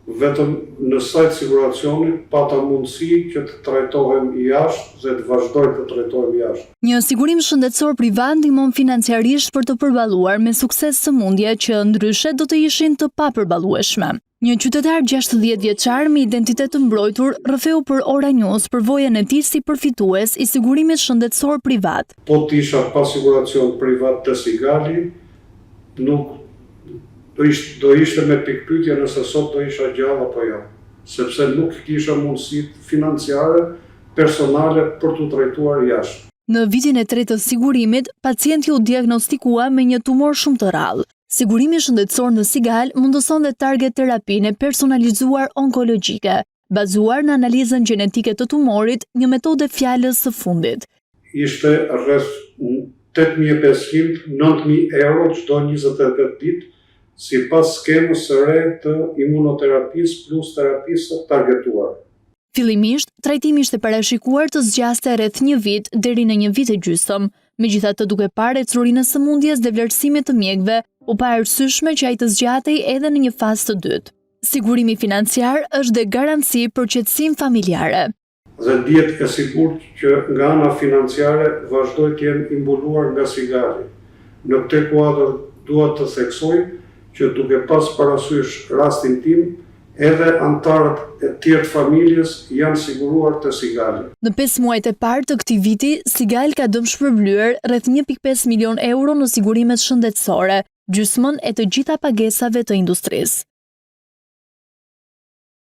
vetëm në sajt siguracioni pata mundësi që të trajtohem jashtë dhe të vazhdoj të trajtohem jashtë. Një sigurim shëndetësor privat ndihmon financiarisht për të përballuar me sukses sëmundje që ndryshe do të ishin të papërballueshme. Një qytetar 60 vjeçar me identitet të mbrojtur rrëfeu për Ora News përvojën e tij si përfitues i sigurimit shëndetësor privat. Po të isha pa siguracion privat të Sigali, nuk do ishte me pikpyetje nëse sot do isha gjallë apo jo, sepse nuk kisha mundësi financiare, personale për të trajtuar jashtë. Në vitin e 3 të sigurimit, pacienti u diagnostikua me një tumor shumë të rrallë. Sigurimi shëndetësor në Sigal mundëson dhe target terapinë personalizuar onkologjike, bazuar në analizën gjenetike të tumorit, një metodë fjalës së fundit. Ishte rreth 8.500-9.000 euro çdo 28 ditë, si pas skemës së re të imunoterapisë plus terapisë targetuar. Fillimisht, trajtimi ishte parashikuar të zgjaste rreth 1 vit deri në 1 vit e gjysmë. Megjithatë, duke parë ecurinë e sëmundjes dhe vlerësimit të mjekëve, u pa arsyeshme që ai të zgjatej edhe në një fazë të dytë. Sigurimi financiar është dhe garanci për qetësim familjare. Dhe dihet e sigurt që nga ana financiare vazhdoj të jem i mbuluar nga Sigali. Në këtë kuadër dua të theksoj që duke pas parasysh rastin tim, edhe antarët e tjerë të familjes janë siguruar të Sigali. Në 5 muajt e parë të këtij viti, Sigal ka dëm shpërblyer rreth 1.5 milion euro në sigurimet shëndetësore, gjysmën e të gjitha pagesave të industrisë.